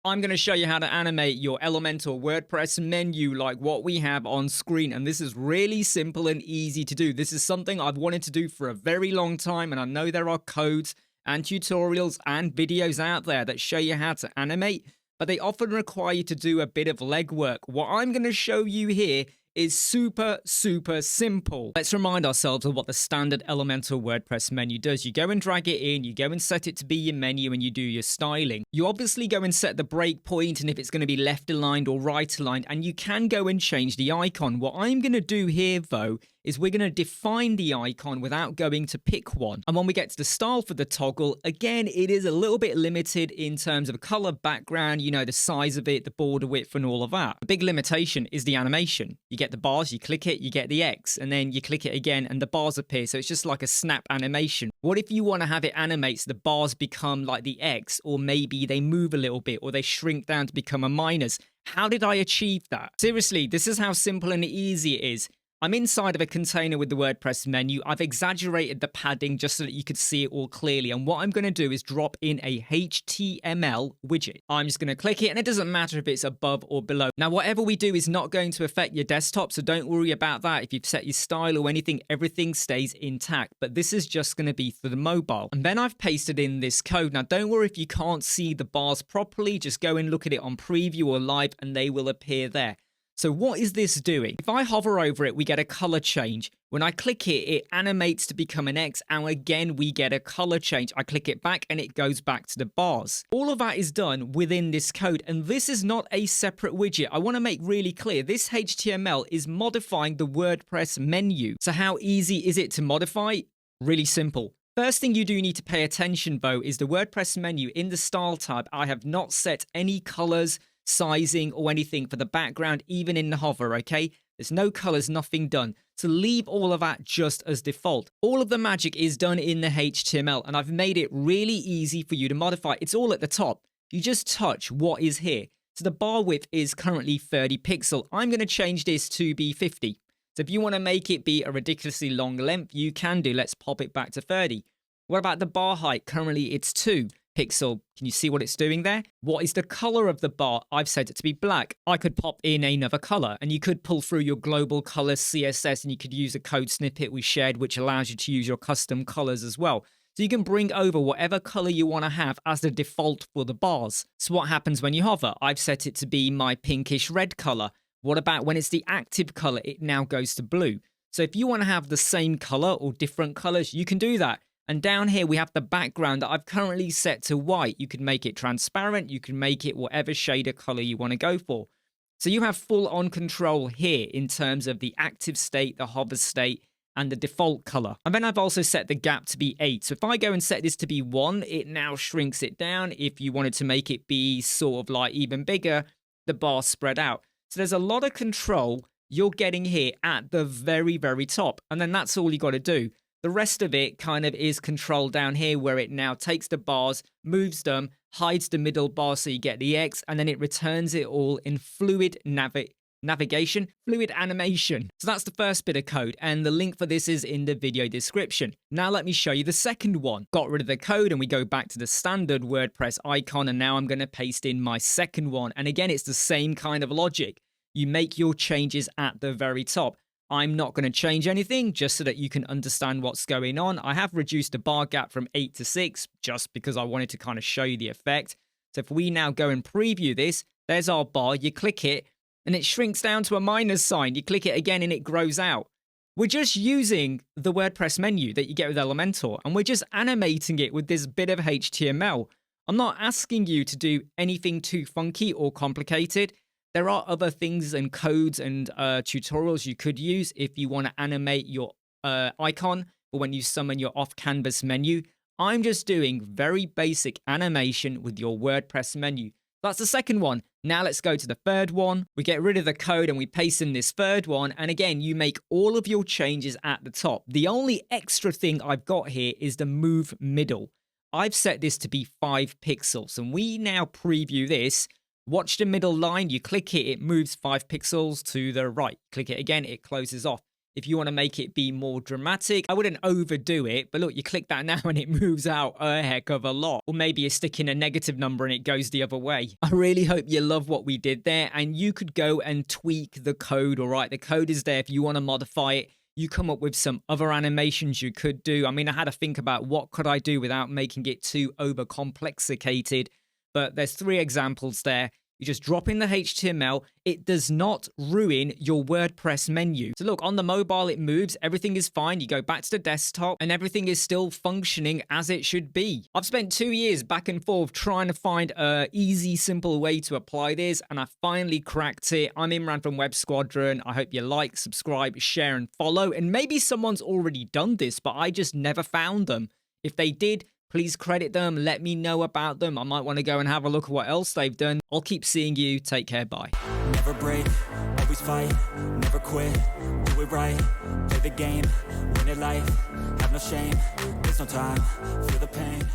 I'm going to show you how to animate your Elementor WordPress menu like what we have on screen. And this is really simple and easy to do. This is something I've wanted to do for a very long time. And I know there are codes and tutorials and videos out there that show you how to animate, but they often require you to do a bit of legwork. What I'm going to show you here is super simple. Let's remind ourselves of what the standard Elementor WordPress menu does. You go and drag it in, you go and set it to be your menu, and you do your styling. You obviously go and set the breakpoint and if it's going to be left aligned or right aligned, and you can go and change the icon. What I'm going to do here though is we're going to define the icon without going to pick one. And when we get to the style for the toggle, again, it is a little bit limited in terms of color background, you know, the size of it, the border width and all of that. The big limitation is the animation. You get the bars, you click it, you get the X, and then you click it again and the bars appear. So it's just like a snap animation. What if you want to have it animate so the bars become like the X, or maybe they move a little bit, or they shrink down to become a minus? How did I achieve that? Seriously, this is how simple and easy it is. I'm inside of a container with the WordPress menu. I've exaggerated the padding just so that you could see it all clearly. And what I'm going to do is drop in a HTML widget. I'm just going to click it, and it doesn't matter if it's above or below. Now, whatever we do is not going to affect your desktop, so don't worry about that. If you've set your style or anything, everything stays intact. But this is just going to be for the mobile. And then I've pasted in this code. Now, don't worry if you can't see the bars properly. Just go and look at it on preview or live, and they will appear there. So what is this doing? If I hover over it, we get a color change. When I click it, it animates to become an X, and again, we get a color change. I click it back and it goes back to the bars. All of that is done within this code, and this is not a separate widget. I want to make really clear, this HTML is modifying the WordPress menu. So how easy is it to modify? Really simple. First thing you do need to pay attention though is the WordPress menu. In the style tab, I have not set any colors, sizing or anything for the background, even in the hover, okay? There's no colors, nothing done. So leave all of that just as default. All of the magic is done in the HTML, and I've made it really easy for you to modify. It's all at the top. You just touch what is here. So the bar width is currently 30 pixel. I'm going to change this to be 50. So if you want to make it be a ridiculously long length, you can do. Let's pop it back to 30. What about the bar height? Currently it's 2 pixel. Can you see what it's doing there? What is the color of the bar? I've set it to be black. I could pop in another color, and you could pull through your global color CSS, and you could use a code snippet we shared, which allows you to use your custom colors as well. So you can bring over whatever color you want to have as the default for the bars. So what happens when you hover? I've set it to be my pinkish red color. What about when it's the active color? It now goes to blue. So if you want to have the same color or different colors, you can do that. And down here, we have the background that I've currently set to white. You can make it transparent. You can make it whatever shade of color you want to go for. So you have full on control here in terms of the active state, the hover state, and the default color. And then I've also set the gap to be 8. So if I go and set this to be 1, it now shrinks it down. If you wanted to make it be sort of like even bigger, the bar spread out. So there's a lot of control you're getting here at the very top. And then that's all you got to do. The rest of it kind of is controlled down here, where it now takes the bars, moves them, hides the middle bar so you get the X, and then it returns it all in fluid navigation, fluid animation. So that's the first bit of code, and the link for this is in the video description. Now let me show you the second one. Got rid of the code and we go back to the standard WordPress icon, and now I'm going to paste in my second one. And again, it's the same kind of logic. You make your changes at the very top. I'm not going to change anything just so that you can understand what's going on. I have reduced the bar gap from 8 to 6 just because I wanted to kind of show you the effect. So if we now go and preview this, there's our bar. You click it and it shrinks down to a minus sign. You click it again and it grows out. We're just using the WordPress menu that you get with Elementor, and we're just animating it with this bit of HTML. I'm not asking you to do anything too funky or complicated. There are other things and codes and tutorials you could use if you want to animate your icon for when you summon your off-canvas menu. I'm just doing very basic animation with your WordPress menu. That's the second one. Now let's go to the third one. We get rid of the code and we paste in this third one. And again, you make all of your changes at the top. The only extra thing I've got here is the move middle. I've set this to be 5 pixels. And we now preview this. Watch the middle line, you click it, it moves 5 pixels to the right. Click it again, it closes off. If you want to make it be more dramatic, I wouldn't overdo it, but look, you click that now and it moves out a heck of a lot. Or maybe you stick in a negative number and it goes the other way. I really hope you love what we did there, and you could go and tweak the code, all right? The code is there if you want to modify it. You come up with some other animations you could do. I mean, I had to think about what could I do without making it too overcomplicated, but there's 3 examples there. You just drop in the HTML. It does not ruin your WordPress menu. So look, on the mobile, it moves. Everything is fine. You go back to the desktop and everything is still functioning as it should be. I've spent 2 years back and forth trying to find an easy, simple way to apply this, and I finally cracked it. I'm Imran from Web Squadron. I hope you like, subscribe, share, and follow. And maybe someone's already done this, but I just never found them. If they did, please credit them. Let me know about them. I might want to go and have a look at what else they've done. I'll keep seeing you. Take care. Bye. Never break, always fight, never quit, do it right, play the game, win it life, have no shame, there's no time, feel the pain.